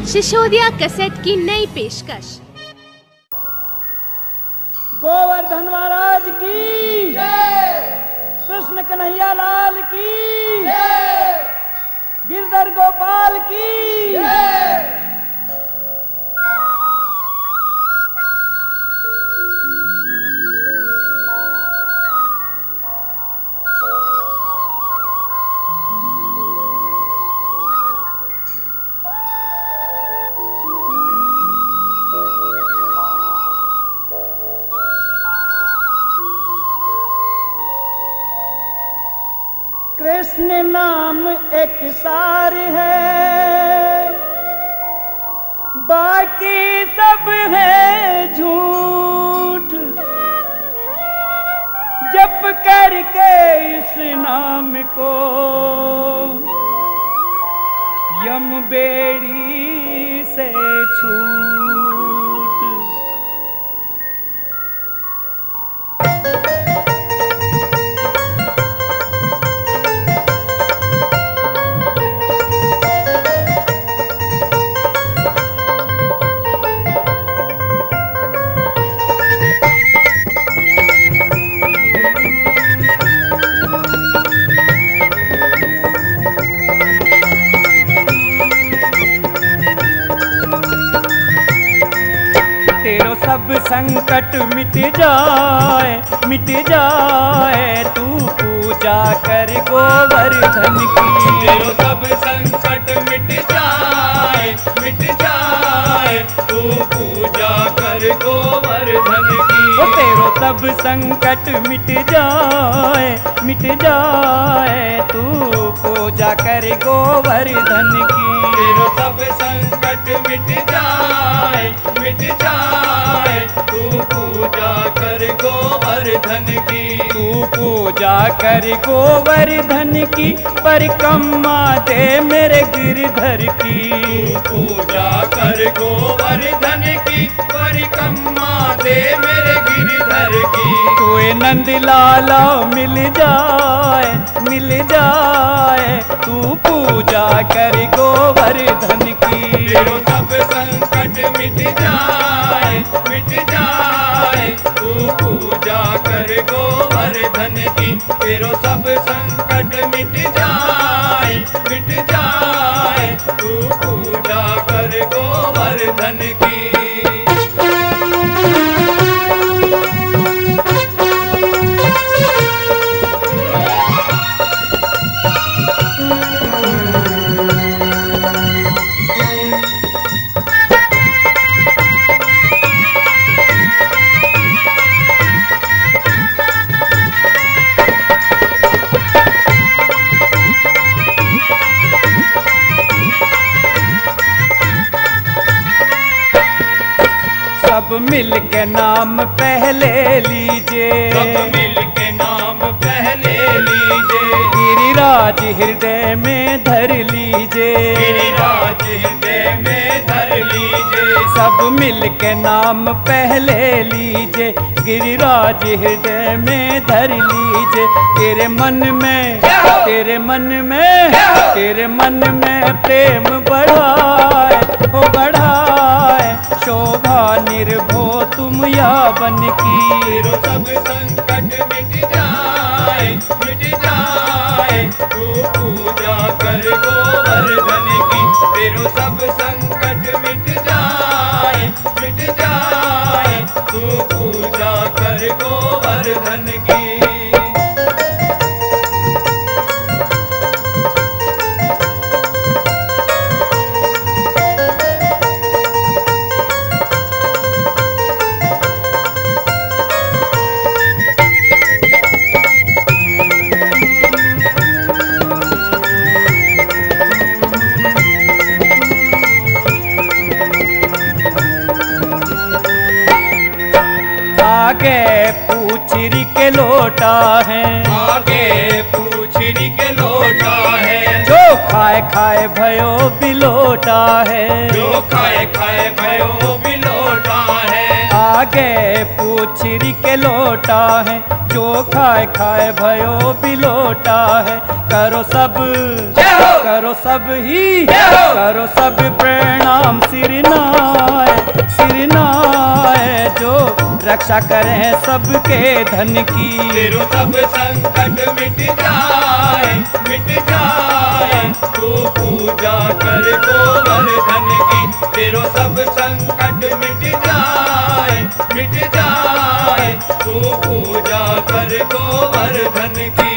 Sisodia cassette की नई पेशकश। गोवर्धन महाराज की जय, कृष्ण कन्हैया लाल की जय, गिरधर गोपाल की जय। कृष्ण नाम एक सार है, बाकी सब है झूठ। जप करके इस नाम को यम बेड़ी से छूट। सब संकट मिट जाए तू पूजा कर गोवर्धन की। तेरो सब संकट मिट जाए तू पूजा कर गोवर्धन की। ओ तेरो सब संकट मिट जाए तू पूजा कर गोवर्धन की। तेरो सब संकट मिट जाए तू पूजा कर गोवर्धन की। तू पूजा कर गोवर्धन की, परिक्रमा दे मेरे गिरधर की। तू पूजा कर गोवर्धन की, परिक्रमा दे मेरे गिरधर की। कोई नंद लाला मिल जाए तू पूजा कर गोवर्धन की। तेरो सब संकट मिट जाए तू पूजा कर गोवर्धन की। तेरो सब संकट मिट जाए तू पूजा कर गोवर्धन की। सब मिल के नाम पहले लीजिए, सब मिल के नाम पहले लीजिए। गिरिराज हृदय में धर लीजिए, गिरिराज हृदय में धर लीजिए। सब मिल के नाम पहले लीजिए, गिरिराज हृदय में धर लीजिए। तेरे मन में प्रेम बढ़ाए शोभा निर्भो तुम यावन की। तेरो सब संकट मिट जाए तू पूजा कर गोवर्धन की। तेरो सब संकट मिट जाए तू पूजा कर गोवर्धन की। आगे पूछरी के लोटा है, आगे पूछरी के लोटा है। जो खाए भयो बिलोटा है, जो खाए भयो बिलोटा है। आगे पूछरी के लोटा है, जो खाए भयो बिलोटा है। करो सब ही करो सब प्रणाम राम सिरनाए जो रक्षा करें सबके धन की। तेरो सब संकट मिट जाए तू पूजा कर गोवर्धन की। तेरो सब संकट मिट जाए तू पूजा कर गोवर्धन की।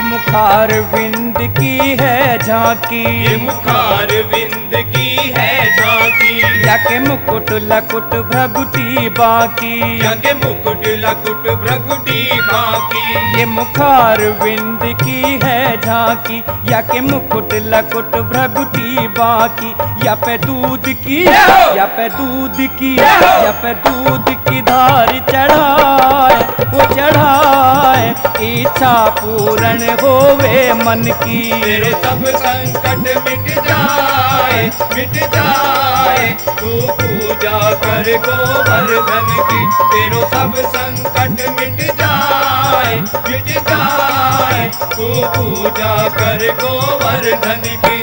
मुखार विंद की है झांकी, ये मुखार विंद की है झांकी। याके मुकुट लकुट भ्रगुटी बाकी, याके मुकुट लकुट भ्रगुटी बाकी। ये मुखार विंद की है झांकी, याके मुकुट लकुट भ्रगुटी बाकी। या पे दूध की या पे दूध की या पे दूध की धार चढ़ाए वो चढ़ाए, इच्छा पूर्ण होवे मन की। तेरे सब संकट मिट जाए तू पूजा कर गोवर्धन की। तेरो सब संकट मिट जाए तू पूजा कर गोवर्धन की।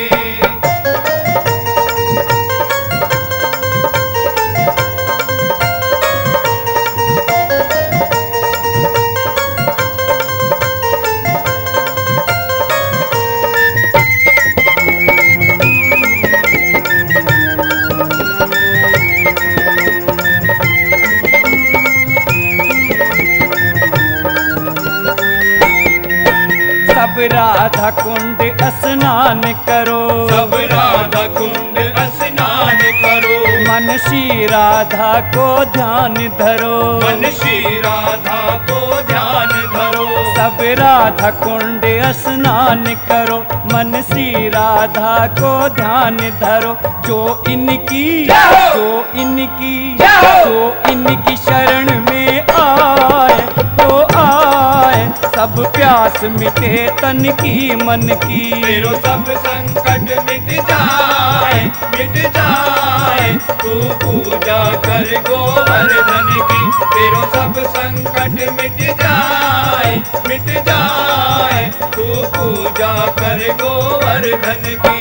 सब राधा कुंड स्नान करो, सब राधा कुंड स्नान करो। मन श्री राधा को ध्यान धरो, मन श्री राधा को ध्यान धरो। सब राधा कुंड स्नान करो, मन श्री राधा को ध्यान धरो। जो इनकी शरण में आए वो आए, सब प्यास मिटे तन की मन की। तेरो सब संकट मिट जाए तू पूजा कर गोवर्धन की। तेरो सब संकट मिट जाए तू पूजा कर गोवर्धन की।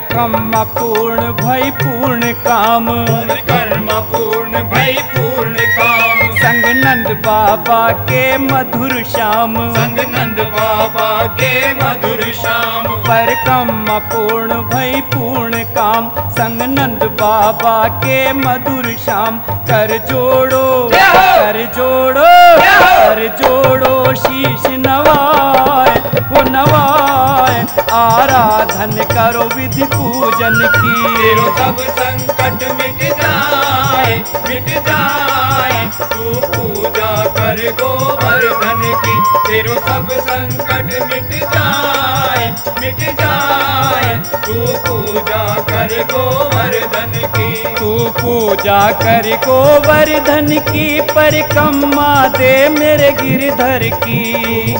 कर्म पूर्ण भय पूर्ण काम, कर्म पूर्ण भय पूर्ण काम। संग नंद बाबा के मधुर श्याम, संग नंद बाबा के मधुर श्याम। पर कर्म पूर्ण भय पूर्ण काम, संग नंद बाबा के मधुर श्याम। कर जोड़ो शीश नवाए वो नवाए, आराधन करो विधि पूजन की। तेरो सब संकट मिट जाए तू पूजा कर गोवर्धन की। तेरो सब संकट मिट जाए तू पूजा कर गोवर्धन की। तू पूजा कर गोवर्धन की, परिक्रमा दे मेरे गिरधर की।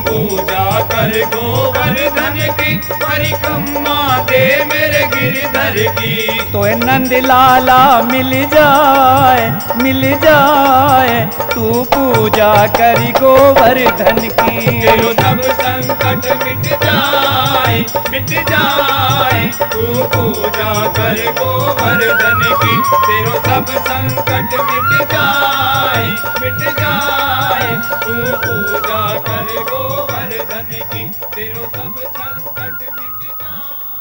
पूजा कर गोवर्धन की, परिक्रमा दे मेरे गिरधर की। तो नंद लाला मिल जाए तू पूजा कर गोवर्धन की। तेरो सब संकट मिट जाए तू पूजा कर गोवर्धन की। तेरो सब संकट मिट जाए तू पूजा कर गोवर्धन की। तेरो सब संकट मिट जाए।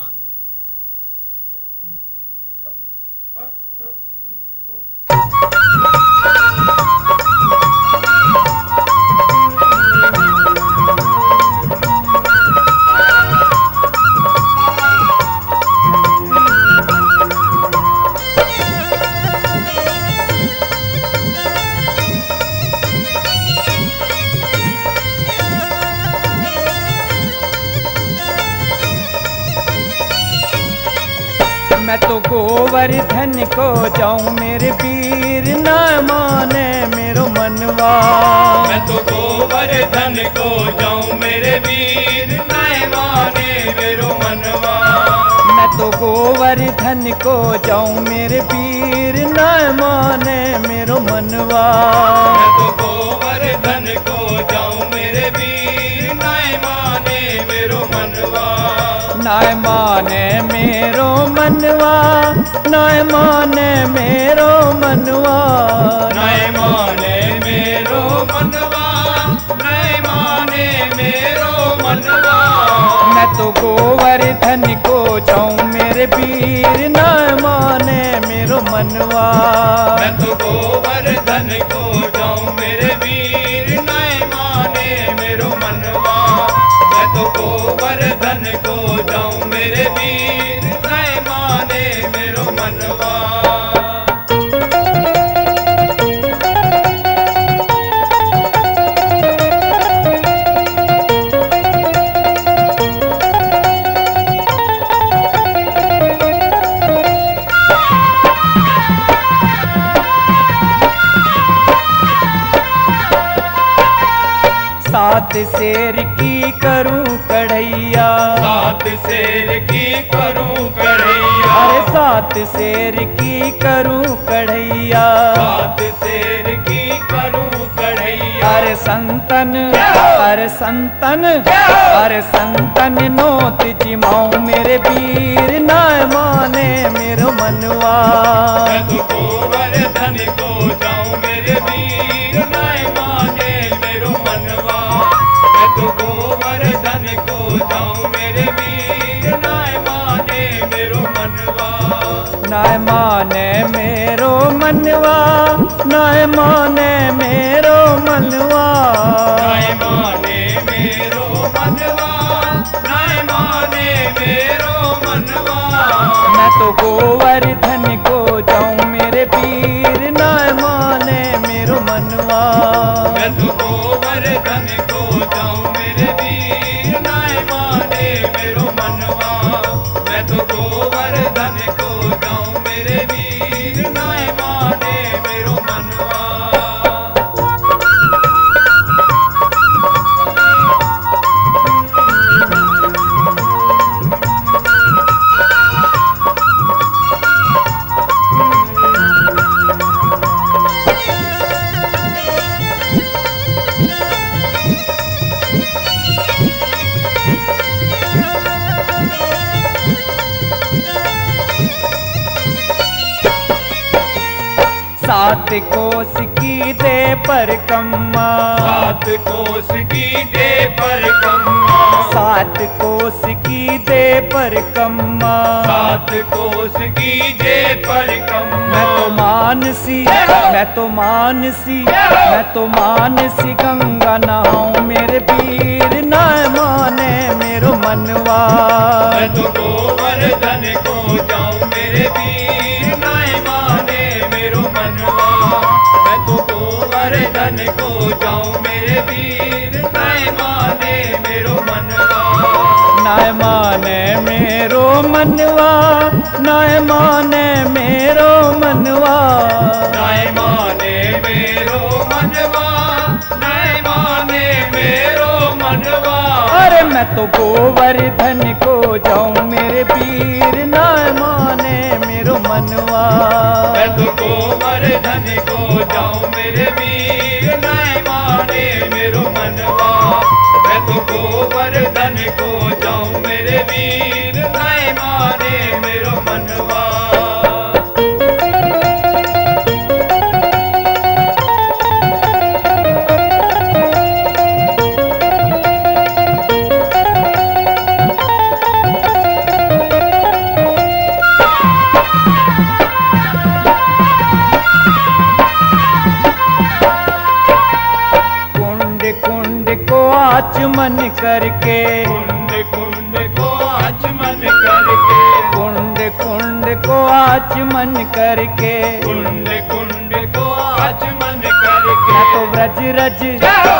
गोवर्धन को जाऊं मेरे वीर, न माने मेरो मनवा। मैं तो गोवर्धन को जाऊं मेरे वीर, न माने मेरो मनवा। मैं तो गोवर्धन को जाऊं मेरे वीर, न माने मेरो मनवा। मैं तो गोवर्धन को जाऊं मेरे वीर, न माने मेरो मनवा। न माने मेरो मनवा, न माने मेरो मनवा। न माने मेरो मनवा, न माने मेरो मनवा। मैं तो गोवर्धन को जाऊं मेरे वीर, न माने मेरो मनवा। मैं तो गोवर्धन को जाऊं मेरे वीर, न माने मेरो मनवा। मैं तो गोवर्धन को जाऊं मेरे वीर, न माने मेरो मनवा। सात शेर की करूं कढ़ैया, सात शेर की करूं कढ़ैया। अरे सात शेर की करूं कढ़ैया। सात शेर की करूं कढ़ैया। अरे संतन, अरे संतन, अरे संतन नोत जिमाऊं मेरे वीर, न माने मेरो मनवा। मैं तो गोवर्धन को जाऊं मेरे वीर, न माने मेरो मनवा। मैं तो गोवर्धन को जाऊं मेरे वीर, न माने मेरो मनवा। न माने मेरो मनवा, न माने मेरो मनवा। न माने मेरो मनवा, न माने मेरो मनवा। मैं तो गोवर्धन को जाऊं मेरे वीर, न माने मेरो मनवा। मैं तो गोवर्धन को जाऊं मेरे वीर, न माने मेरो मनवा। मैं तो गोवर्धन को जाऊं मेरे वीर, न माने मेरो मनवा। सात कोस की दे पर कम्मा, सात कोस की दे पर कम्मा। सात कोस की दे पर कम्मा। सात कोस की दे पर कम्मा। मैं तो मानसी, मैं तो मानसी, मैं तो मानसी गंगा नहाऊं मेरे वीर, न माने मेरो मनवा। मैं तो गोवर्धन को जाऊं मेरे वीर, न माने मेरो मनवा। मैं तो गोवर्धन को जाऊं मेरे वीर, न माने मेरो मनवा। न माने मेरो मनवा, न माने मेरो मनवा। न माने मेरो मनवा, न माने मेरो मनवा। अरे मैं तो गोवर्धन को जाऊं मेरे वीर, न माने मेरो मनवा। मैं तो गोवर्धन को जाऊं मेरे वीर, न माने मेरो मनवा। मैं तो गोवर्धन को जाऊं मेरे वीर, न माने मेरो मनवा। आचमन करके, कुंड कुंड को आचमन करके। कुंड कुंड को आचमन करके। कुंड कुंड को आचमन करके। मैं तो व्रज रज,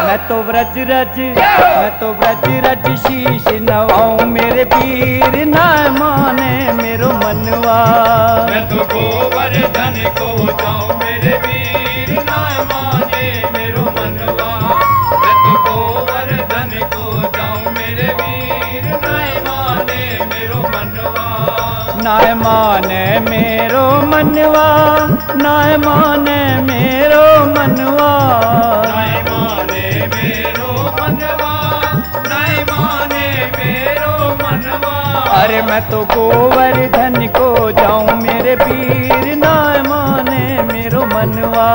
मैं तो व्रज रज, मैं तो व्रज रज शीश नवाऊं मेरे पीर ना माने मेरो मनवा। मैं तो गोवर्धन को जाऊं मेरे वीर ना माने मेरो मनवा। मैं तो गोवर्धन को जाऊं मेरे वीर ना माने मेरो मनवा। ना माने मेरो मनवा, ना माने मेरो मनवा, ना माने मेरो मनवा, ना माने मेरो मनवा। अरे मैं तो गोवर्धन को जाऊं मेरे पीर ना माने मेरो मनवा।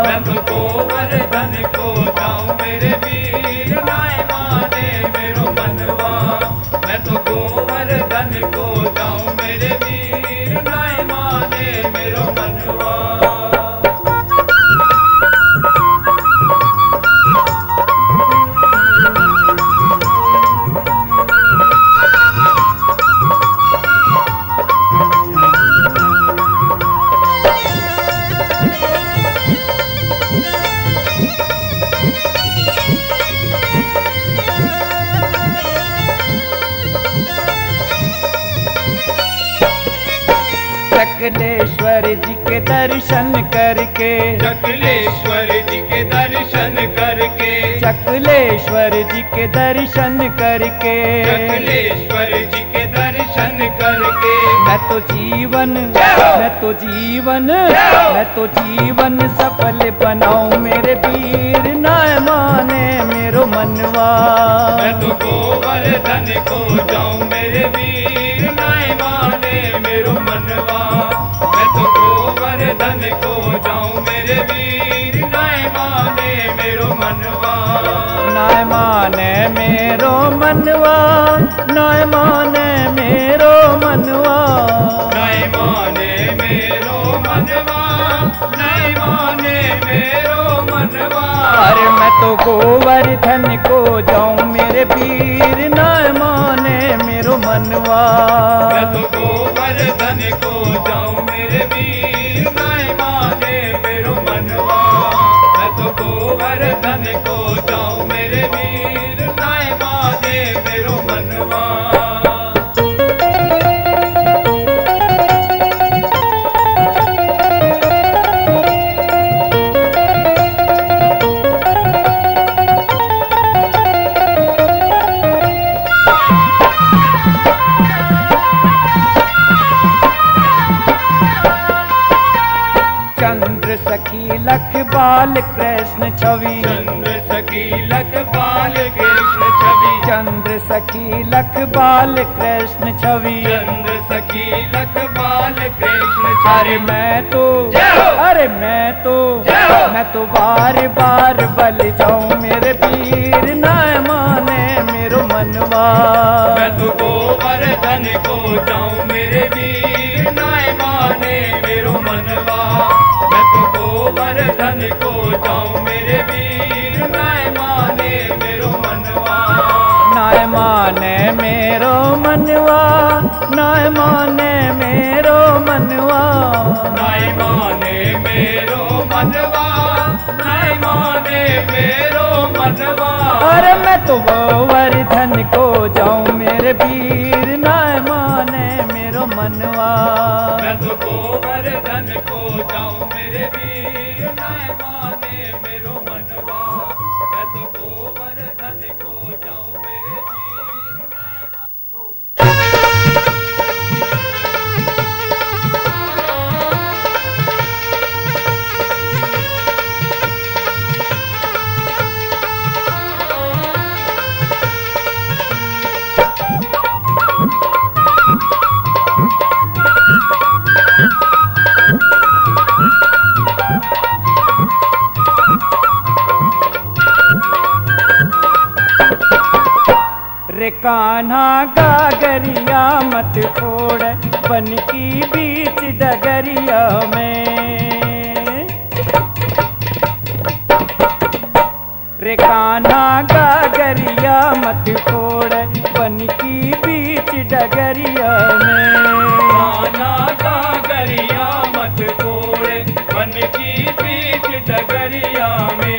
मैं तो गोवर्धन को जाऊं मेरे वीर ना माने मेरो मनवा। मैं तो गोवर्धन को जाऊं मेरे वीर ना माने मेरो मनवा। चकलेश्वर जी के दर्शन करके, चकलेश्वर जी के दर्शन करके, चकलेश्वर जी के दर्शन करके, चकलेश्वर जी के दर्शन करके। मैं तो जीवन, मैं तो जीवन, मैं तो जीवन सफल बनाऊं मेरे पीर ना माने मेरो मनवा। मैं तो गोवर्धन को जाऊं मेरे वीर ना माने मेरो मनवा। मैं तो गोवर्धन को जाऊं मेरे वीर ना माने मेरो मनवा। ना माने मेरो मनवा, ना माने मेरो मनवा, ना माने मेरो मनवा, ना माने मेरो मनवा। अरे मैं तो गोवर्धन को जाऊं मेरे पीर ना माने मेरो मनवा। मैं तो गोवर्धन को जाऊं मेरे वीर ना माने मेरो मनवा। मैं तो गोवर्धन को जाऊं मेरे वीर ना माने मेरो मनवा। चंद्र सखी लख बाल कृष्ण छवि, चंद्र सखी लख बाल कृष्ण छवि, चंद्र सखी लख बाल कृष्ण छवि, चंद्र सखी लख बाल कृष्ण अरे छवि। मैं तो, अरे मैं तो बार बार बल जाऊं मेरे पीर ना माने मेरो मनवा। मैं तो गोवर्धन को जाऊं मेरे वीर ना माने मेरो मनवा। मैं तो गोवर्धन को जाऊं मेरे वीर ना माने मेरो मनवा। ना माने मेरो मनवा, ना माने मेरो मनवा, ना माने मेरो मनवा, ना माने मेरो मनवा। अरे मैं तो गोवर्धन को जाऊं मेरे पीर ना माने मेरो मनवा। मैं तो गोवर्धन को जाऊं मेरे वीर ना माने मेरो मनवा। मैं तो गोवर्धन को जाऊं मेरे वीर ना रे कान्हा गागरिया मत छोड़ बन की बीच डगरिया में। रे कान्हा गागरिया मत छोड़ बन की बीच डगरिया में। कान्हा गागरिया मत छोड़ बन की बीच डगरिया में।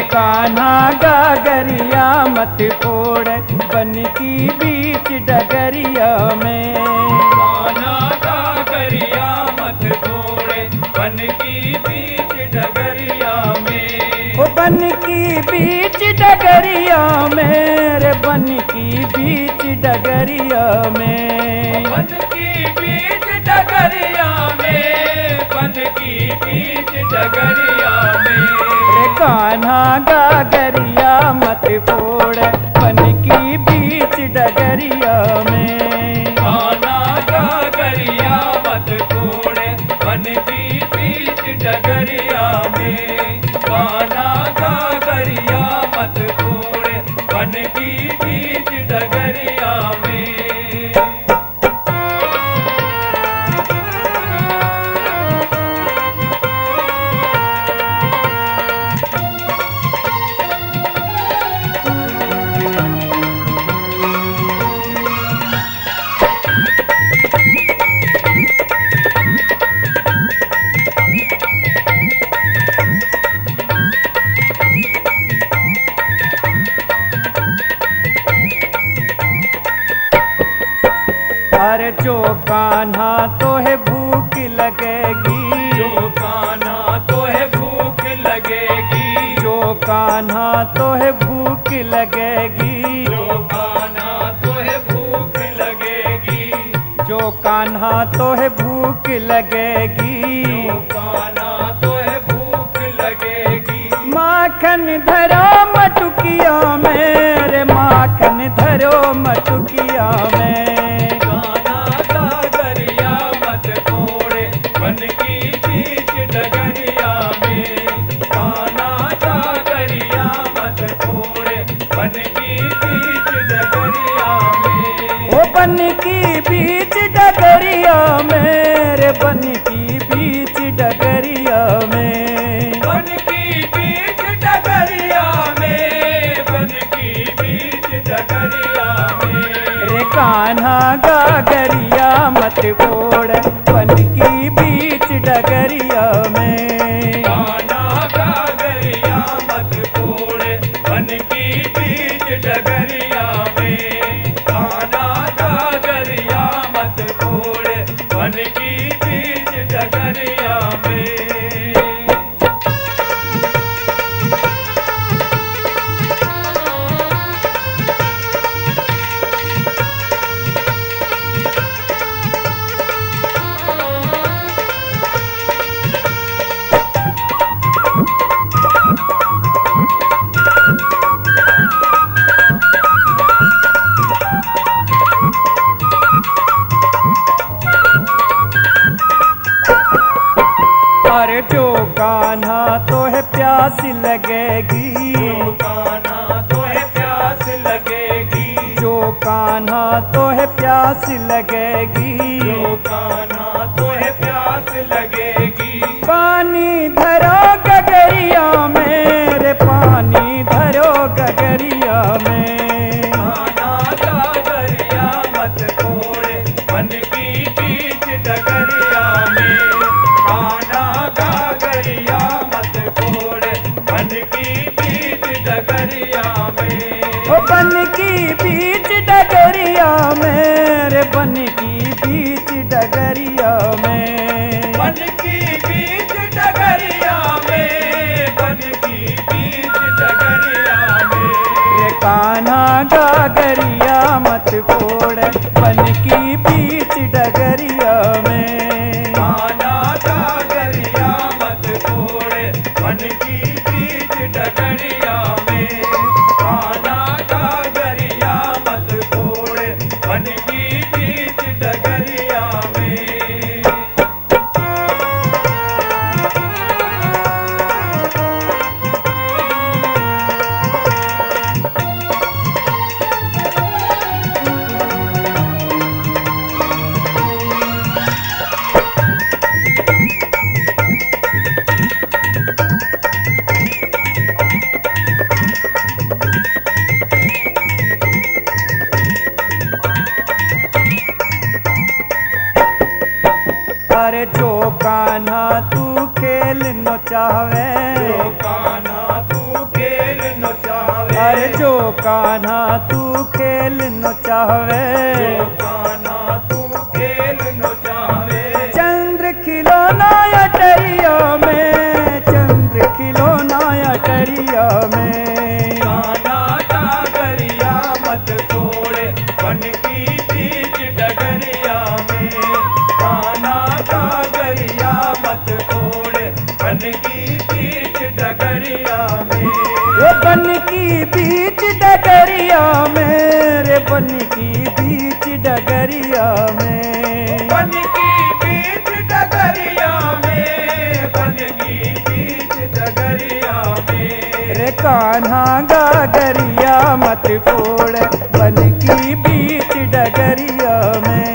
कान्हा गागरिया मत फोड़ बन की बीच डगरिया में। कान्हा गागरिया मत फोड़ बन की बीच डगरिया में। ओ बन की बीच डगरिया में रे बन की बीच डगरिया में। बन की बीच डगरिया में, बन की बीच डगरिया में। रे कान्हा गागरिया मत फोड़ बन की बीच डगरिया में। कान्हा गागरिया मत फोड़ बन की बीच डगरिया में। कान्हा गागरिया मत फोड़ बन की बीच डगरिया में। अरे जो कान्हा तो है भूख लगेगी, जो कान्हा तो है भूख लगेगी। जो कान्हा तो है भूख लगेगी। जो कान्हा तो है भूख लगेगी। जो कान्हा तो है भूख लगेगी। जो कान्हा तो है भूख लगेगी। माखन धरो मटुकिया में रे माखन धरो मटुकिया में। कान्हा गागरिया मत फोड़ बन की बीच डगरिया में। कान्हा गागरिया मत फोड़ बन की बीच डगरिया में। ओ बन की बीच डगरिया में रे बन की बीच डगरिया में। बन की बीच डगरिया में, बन की बीच डगरिया में। रे कान्हा गागरिया मत फोड़ बन की बीच डगरिया में। कान्हा गागरिया मत फोड़ बन की बीच डगरिया में। कान्हा गागरिया मत फोड़ बन की बीच डगरिया में। अरे जो कान्हा तो है प्यास लगेगी। जो कान्हा तो है प्यास लगेगी। जो कान्हा तो है प्यास लगेगी। जो कान्हा तो है प्यास लगेगी। पानी धरो गगरिया में रे पानी धरो गगरिया में। कान्हा गागरिया मत फोड़ बन की बीच डगरिया में। कान्हा गागरिया मत फोड़ बन की बीच डगरिया में। ओ बन की बीच डगरिया में रे बन की बीच डगरिया में। बन की बीच डगरिया में, बन की बीच डगरिया में। रे कान्हा गागरिया मत फोड़ बन की बीच डगरिया में। कान्हा गागरिया मत फोड़ बन की बीच डगरिया में। कान्हा गागरिया मत फोड़ बन की बीच डगरिया में। अरे जो कान्हा तू खेल नो चाहवे। जो कान्हा तू खेल अरे जो कान्हा तू खेल नो चाहवे, जो कान्हा तू खेल नो चाहवे, चंद्र खिलौना अटरिया में, चंद्र खिलौना अटरिया में। कान्हा डगरिया मत तोड़े बन की बीच डगरिया में, कान्हा डगरिया मत तोड़े बन की बीच डगरिया में। वो बन की बीच डगरिया में, रे बन की बीच डगरिया में, बन की बीच डगरिया में, बन की बीच डगरिया में। रे कान्हा गागरिया मत फोड़ बन की बीच डगरिया में।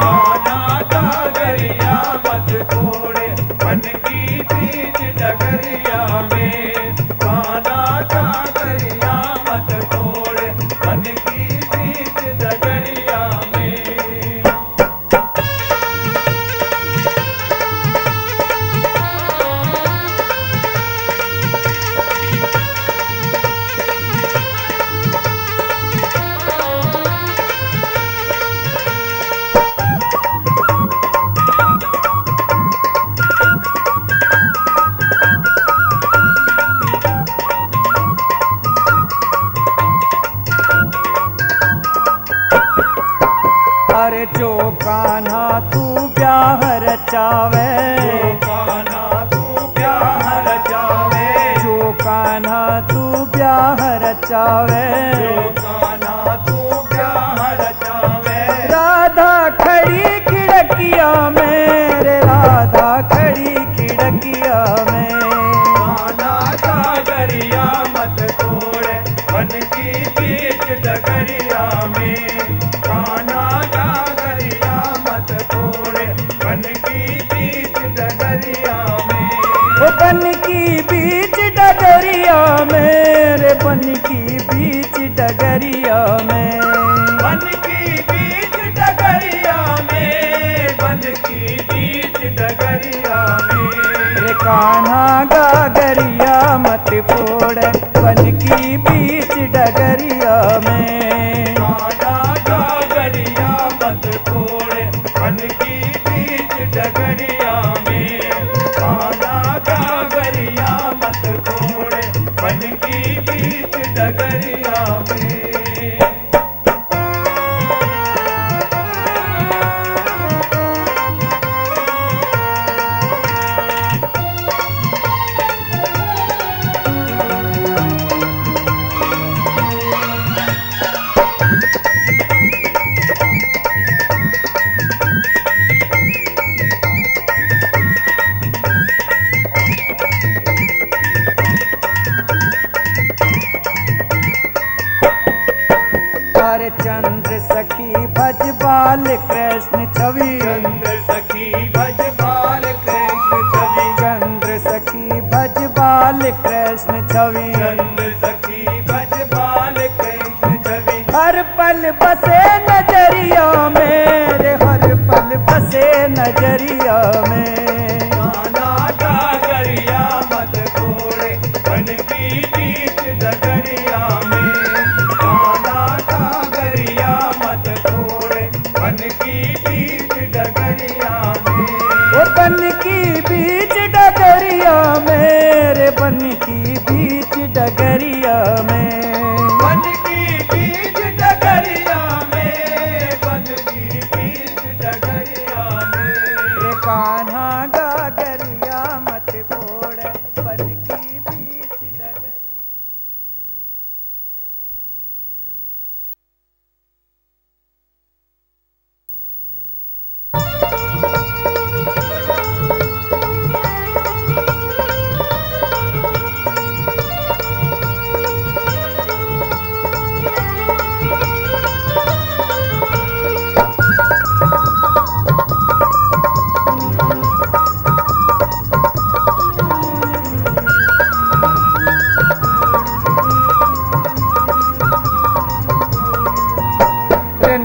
कान्हा डगरिया मत तोड़े बन की बीच डगरिया में, कान्हा डगरिया मत तोड़े बन की बीच डगरिया में। अरे जो कान्हा तू ब्याह रचावे, जो कान्हा तू ब्याह रचावे, जो कान्हा तू ब्याह रचावे, जो कान्हा तू ब्याह रचावे। राधा खड़ी खिड़किया में, रे राधा खड़ी खिड़किया में। कान्हा डगरिया मत तोड़े बन की बीच डगरिया में, कान्हा डगरिया मत तोड़े बन की बीच डगरिया में। वो बन की बीच डगरिया में, रे बन की बीच डगरिया में, बन की बीच डगरिया में, बन की बीच डगरिया में। रे कान्हा गागरिया मत फोड़ बन की बीच डगरिया में। कान्हा डगरिया मत तोड़े बन की बीच डगरिया में, कान्हा डगरिया मत तोड़े बन की बीच डगरिया में। अरे चंद्र सखी भज बाल कृष्ण छवि, चंद्र सखी भज बाल कृष्ण छवि, चंद्र सखी भज बाल कृष्ण छवि। चंद्र सखी भज बाल कृष्ण छवि। हर पल बसे नजरिया में, रे हर पल बसे नजरिया में। कान्हा डगरिया मत तोड़े बन की बीच डगरिया में, कान्हा डगरिया मत तोड़े बन की बीच डगरिया में। वो बन की बीच डगरिया में, रे बन की बीच डगरिया में। बन की बीच डगरिया में, बन की बीच डगरिया में। रे कान्हा गागरिया मत फोड़ बन की बीच डगरिया।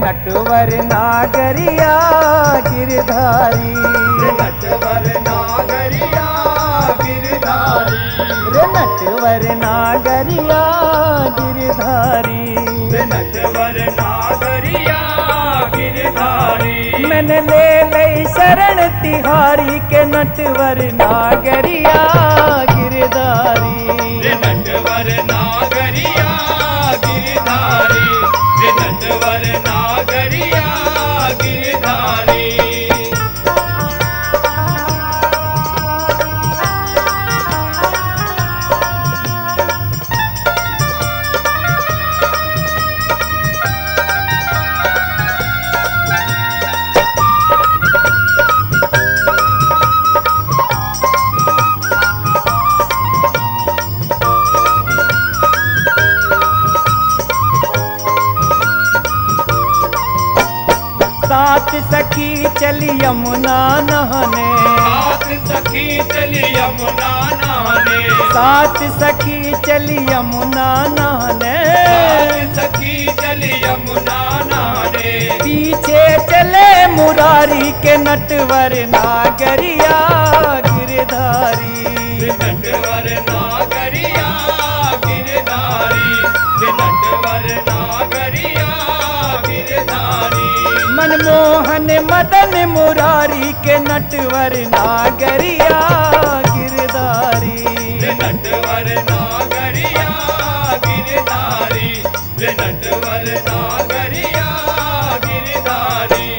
नटवर नागरिया गिरधारी, नटवर नागरिया गिरधारी, रे नटवर नागरिया गिरधारी। नटवर नागरिया गिरधारी। रे नटवर नागरिया गिरधारी, रे नटवर नागरिया गिरधारी। सात सखी चली यमुना नहाने, सात सखी चली यमुना नहाने, सात सखी चली यमुना नहाने। सात सखी चली यमुना नहाने। पीछे चले मुरारी के नटवर नागरिया गिरधारी। रे नटवर नागरिया गिरधारी, रे नटवर नागरिया गिरधारी। मनमोहन मदन मुरारी के नटवर नागरिया गिरधारी। रे नटवर नागरिया गिरधारी, रे नटवर नागरिया गिरधारी।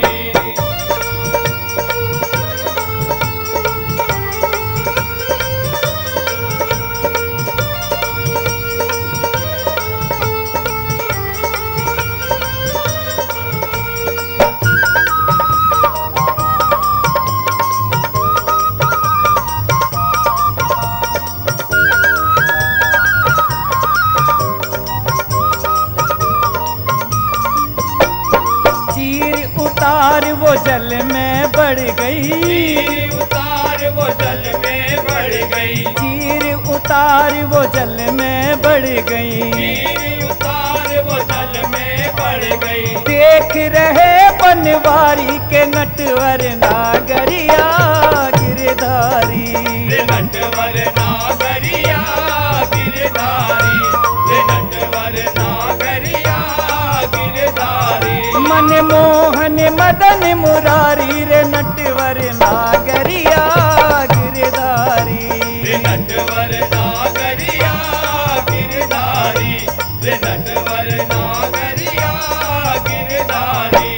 चीर उतार वो जल में बढ़ गई, चीर उतार वो जल में बढ़ गई, चीर उतार वो जल में बढ़ गई। चीर उतार वो जल में बढ़ गई। देख रहे बनवारी के नटवर नागरिया गिरधारी। रे नटवर नागरिया गिरधारी, रे नटवर नागरिया गिरधारी। मनमोहन मदन मुरारी रे नटवर नागरिया गिरधारी। रे नटवर नागरिया गिरधारी, रे नटवर नागरिया गिरधारी।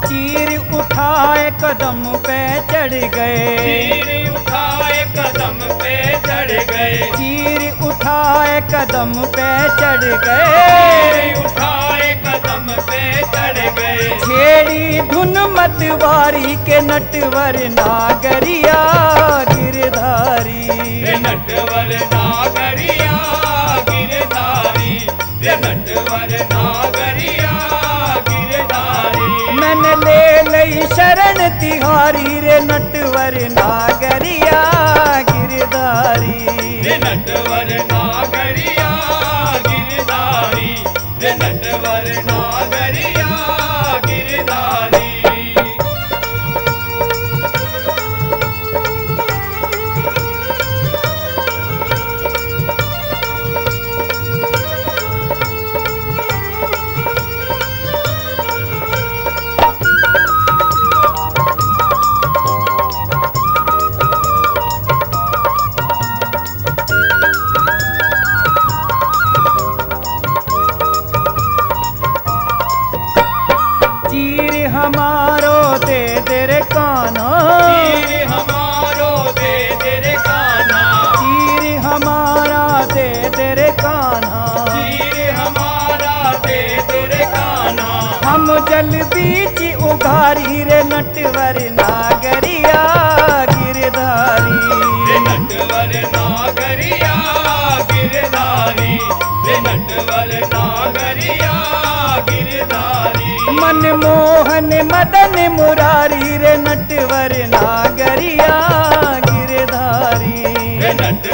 चीर उठाए कदम पे चढ़ गए, चीर उठाए कदम पे चढ़ गए, चीर उठाए कदम पे चढ़ गए। चीर उठाए कदम पे चढ़ गए। छेड़ी धुन मतवारी के नटवर नागरिया गिरधारी। रे नटवर नागरिया गिरधारी, रे नटवर नागरिया गिरधारी। मन ले लई शरण तिहारी रे नटवर नागरिया गिरधारी। रे नटवर नागरिया गिरधारी, रे नटवर नागरिया गिरधारी।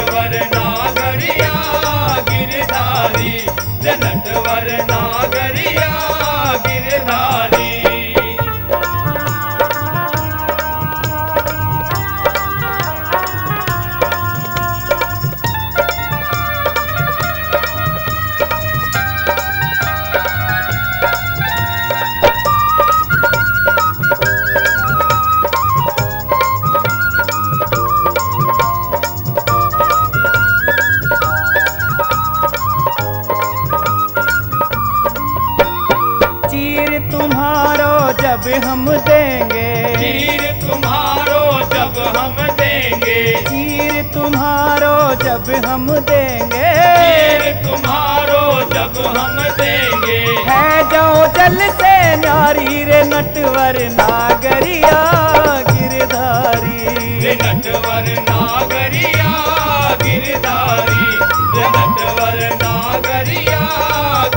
नटवर नागरिया गिरधारी, रे नटवर नागरिया गिरधारी। जब हम देंगे, चीर तुम्हारो जब हम देंगे, चीर तुम्हारो जब हम देंगे, चीर तुम्हारो जब हम देंगे। है जाओ जल से न्यारी रे नटवर नागरिया गिरधारी, रे नटवर नागरिया गिरधारी, रे नटवर नागरिया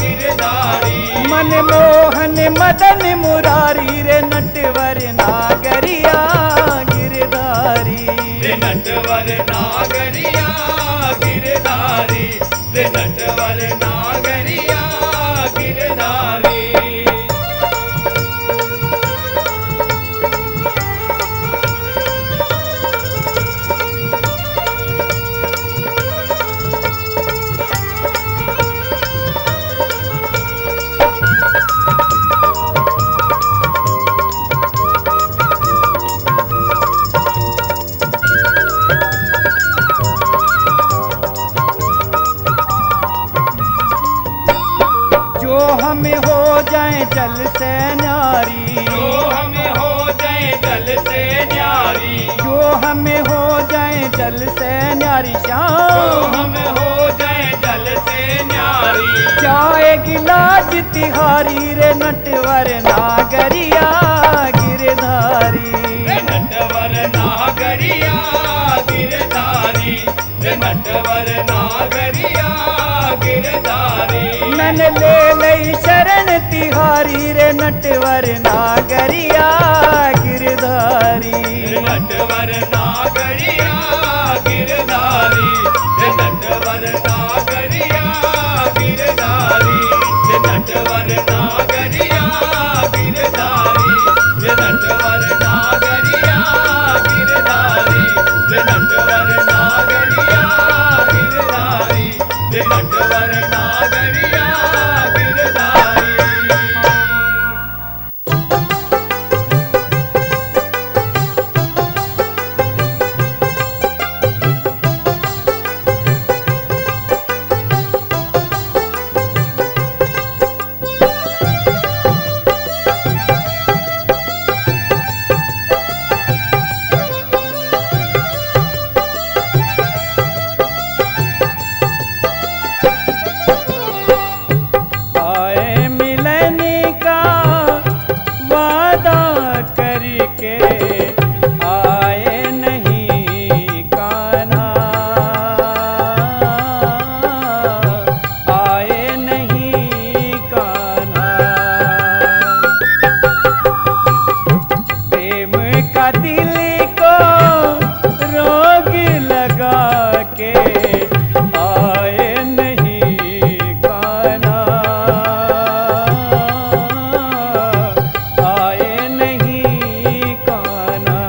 गिरधारी। मनमोहन मदन मुरारी रे नटवर नागरिया गिरधारी, रे नटवर नागरिया गिरधारी, रे नटवर नागरिया गिरधारी। जो हमें हो जाए जल से न्यारी, जो हमें हो जाए जल से न्यारी, जो हमें हो जाए जल से न्यारी जो श्याम, हमें हो जाए जल से न्यारी। जाएगी लाज तिहारी रे नटवर नागरिया गिरधारी, रे नटवर नागरिया गिरधारी, रे नटवर नागरिया गिरधारी। मन ले लई शरण तिहारी रे नटवर नागरिया गिरधारी, रे नटवर नागरिया गिरधारी, रे नटवर नागरिया गिरधारी, रे नटवर नागरिया गिरधारी, रे नटवर नागरिया गिरधारी, रे नटवर नागरिया गिरधारी, रे नटवर नागरिया गिरधारी। आए मिलन का वादा करके आए नहीं कान्हा, आए नहीं कान्हा। प्रेम का दिल को रोग लगा के आए नहीं कान्हा, आए नहीं कान्हा।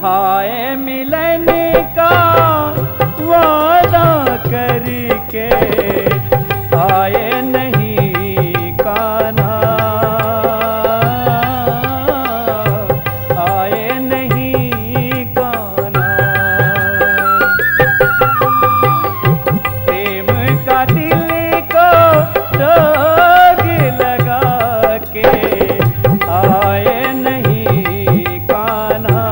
हाय मिलन का वादा करके आए नहीं कान्हा, आए नहीं कान्हा। प्रेम का दिल को रोग लगा के आए नहीं कान्हा,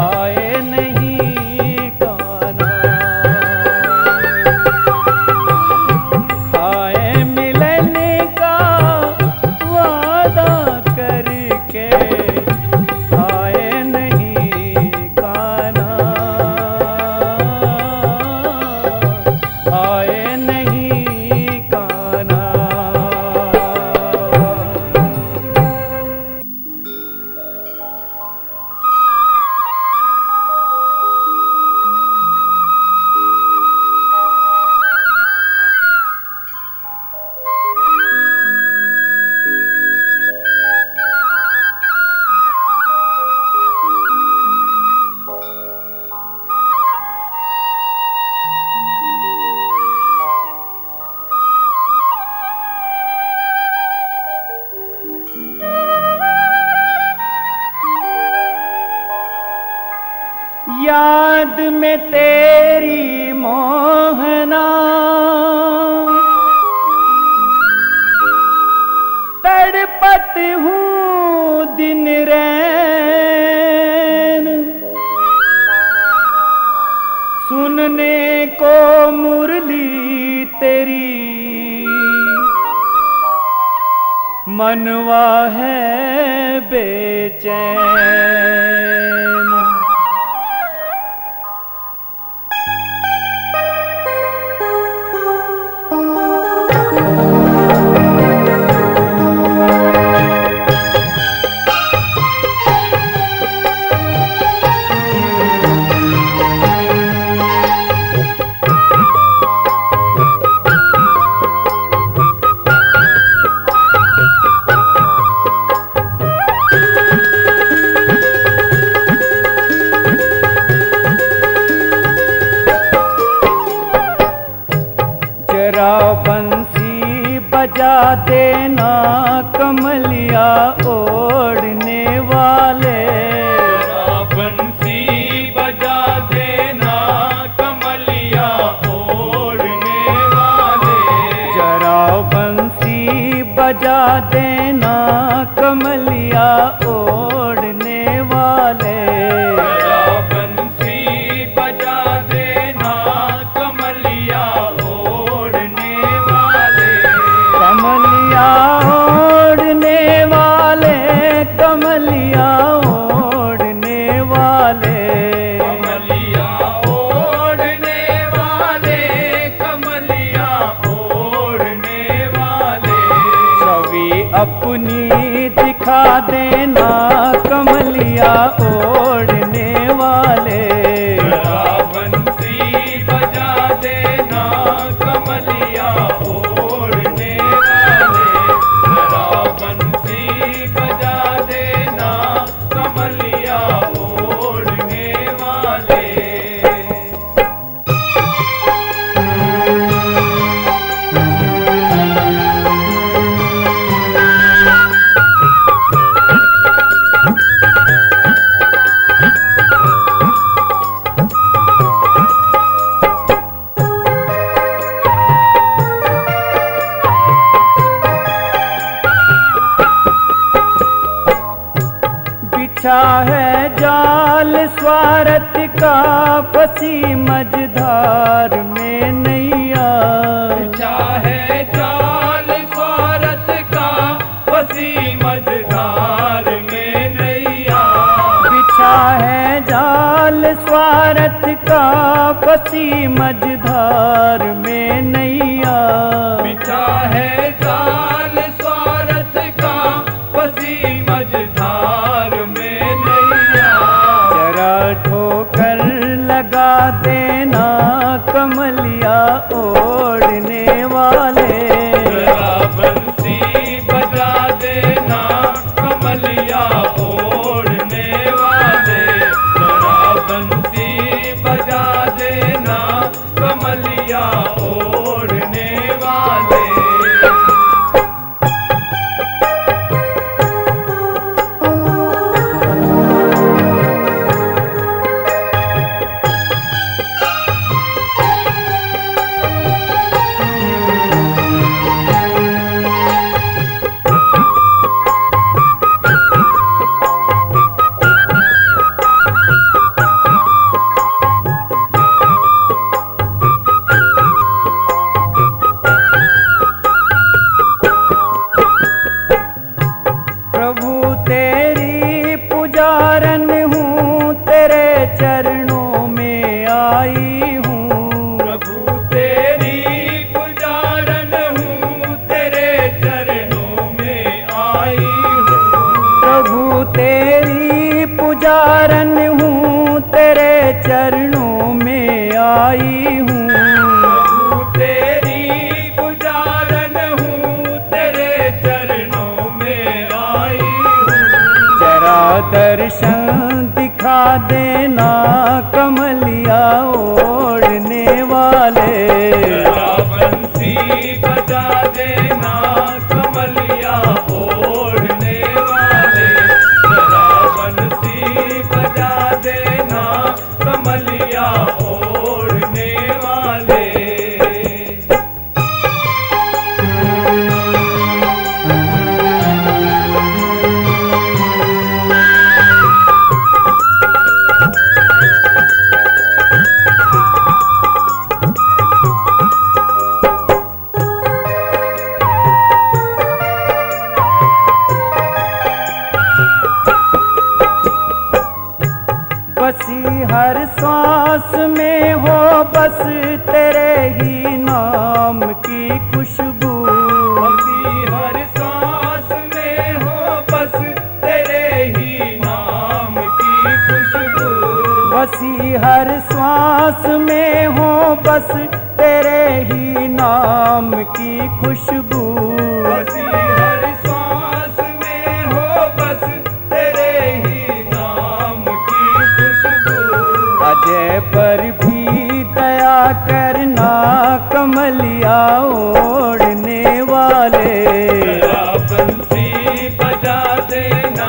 आए नहीं कान्हा। आए मिलन का वादा करके आए नहीं कान्हा, आए नहीं कान्हा। याद में तेरी मोहना तड़पत हूँ दिन रैन, सुनने को मुरली तेरी मनवा है बेचैन। जरा बंसी बजा देना कमलिया ओढ़ने वाले, जरा बंसी बजा देना कमलिया ओढ़ने वाले। जरा बंसी बजा देना कमलिया ओढ़ने वाले। जरा बंसी बजा देना कमलिया ओढ़ने वाले। कमलिया ओढ़ने वाले, कमलिया ओढ़ने वाले। कमलिया ओढ़ने वाले, कमलिया ओढ़ने वाले। छवि अपनी दिखा देना कमलिया ओढ़ने वाले। जरा बंसी बजा देना कमलिया ओढ़ने वाले। जरा बंसी बजा देना कमलिया ओढ़ने वाले। बिछा है जाल स्वार्थ का फंसी मझधार में नैया। बिछा है जाल स्वार्थ का फंसी मझधार में नैया। बिछा है जाल स्वार्थ का फंसी मझधार में नैया। बिछा है जाल स्वार्थ का फंसी मझधार में नैया। जरा ठोकर लगा देना कमलिया ओढ़ने वाले। जरा बंसी बजा देना कमलिया पुजारन हूँ तेरे चरणों में आई हूँ। प्रभु तेरी पुजारन हूँ तेरे चरणों में आई हूँ। प्रभु तेरी पुजारन हूँ तेरे चरणों में आई हूँ। प्रभु तेरी पुजारन हूँ तेरे चरणों में आई हूँ। जरा दर्शन दिखा देना कमलिया ओढ़ने वाले। जरा बंसी बजा देना कमलिया ओढ़ने वाले। जरा बंसी बजा देना कमलिया ओढ़ने वाले। बसी हर सांस में हो बस तेरे ही नाम की खुशबू। बसी हर सांस में हो बस तेरे ही नाम की खुशबू। बसी हर सांस में हो बस तेरे ही नाम की खुशबू। बसी हर सांस में हो बस तेरे ही नाम की खुशबू। अजय पर भी दया करना कमलिया ओढ़ने वाले। जरा बंसी बजा देना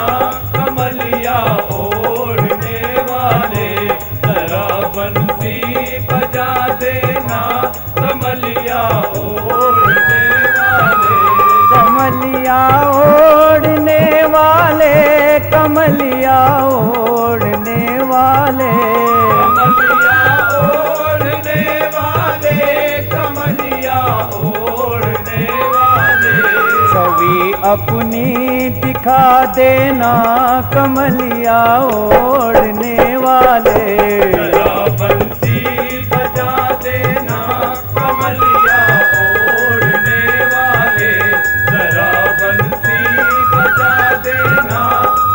कमलिया ओढ़ने वाले। जरा बंसी बजा देना कमलिया ओढ़ने वाले। कमलिया ओढ़ने वाले, कमलिया ओढ़ने वाले। कमलिया ओढ़ने वाले, कमलिया ओढ़ने वाले। छवि अपनी दिखा देना कमलिया ओढ़ने वाले। जरा बंसी बजा देना कमलिया ओढ़ने वाले। जरा बंसी बजा देना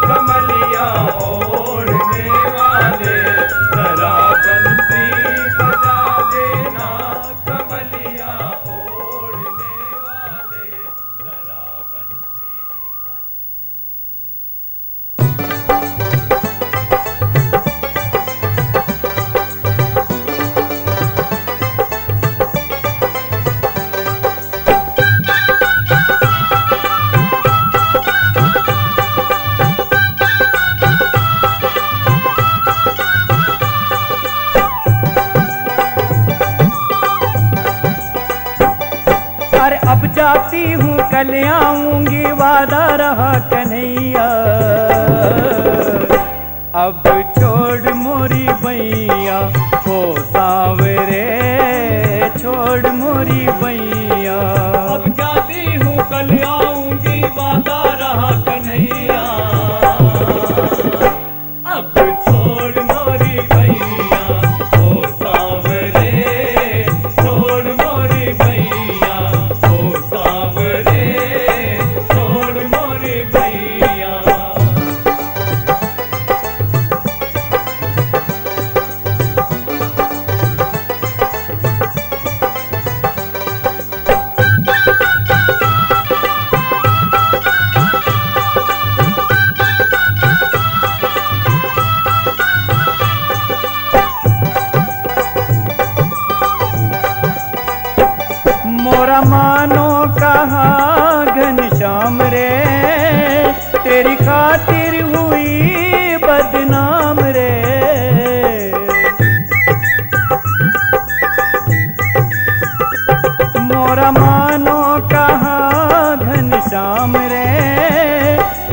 कमलिया ओढ़ने वाले। जरा बंसी बजा देना कमलिया ओढ़ने वाले। जरा बंसी अरे अब जाती हूँ कल आऊंगी वादा रहा कन्हैया। अब छोड़ मोरी बैया हो सांवरे, छोड़ मोरी बैया। अब जाती हूँ कल आऊंगी वादा रहा कन्हैया। अब छोड़ मोरी भैया ओ सांवरे। छोड़ मोरी भैया ओ सांवरे। छोड़ मोरी भैया। मोरा मानो कहा घनश्याम रे, तेरी खातिर हुई बदनाम रे। मोरा मानो कहा घनश्याम रे,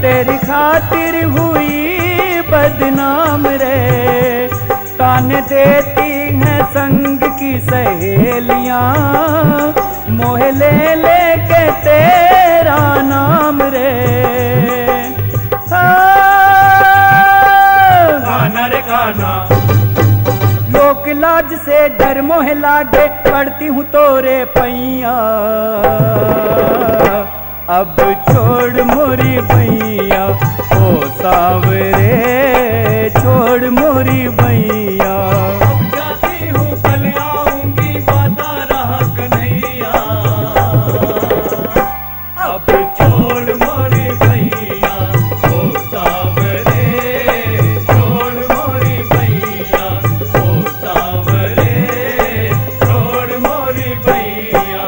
तेरी खातिर हुई बदनाम रे। तान देती हैं संग की सहेलियां, मोह ले लेके तेरा नाम रे। लाज से डर मोह लागे, पड़ती हूँ तोरे पैया। अब छोड़ मोरी भैया ओ सावरे, छोड़ मोरी भैया। अब जाती हूँ कल आऊंगी, वादा रहा कन्हैया। अब छोड़ मोरी भैया ओ सावरे, छोड़ मोरी भैया ओ सावरे, छोड़ मोरी भैया।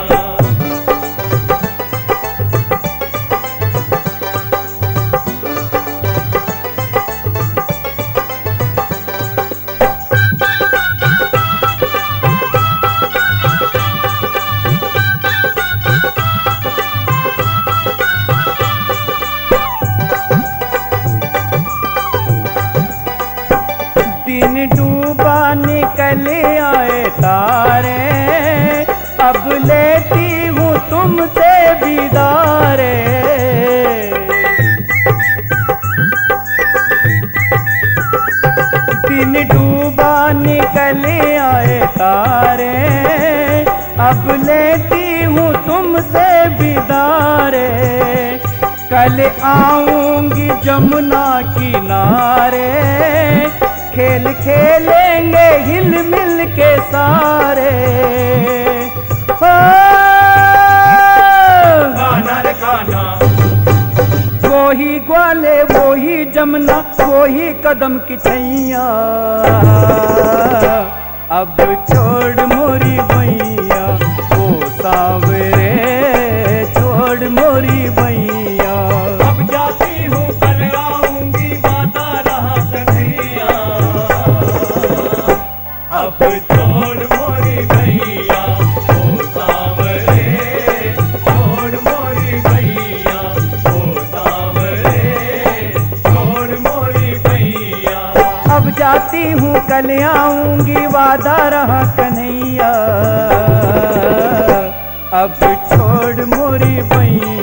दिन डूबा निकल आए तारे, अब लेती हूँ तुमसे दीदारे। दिन डूबा निकल आए तारे, अब लेती हूँ तुमसे दीदारे। कल आऊंगी जमुना किनारे, खेल खेलेंगे हिल मिल के सारे। हो गाना रे गाना, वो ही ग्वाले वो ही जमुना, वो ही कदम की छैया। अब छोड़ मोरी भैया ओ सावरे, छोड़ मोरी भैया। अब जाती हूँ कल आऊंगी, वादा रहा कन्हैया। अब छोड़ मोरी भैया ओ सावरे, छोड़ मोरी भैया ओ सावरे, छोड़ मोरी भैया। अब जाती हूँ कल आऊंगी, वादा रहा कन्हैया। अब छोड़ मोरी भैया।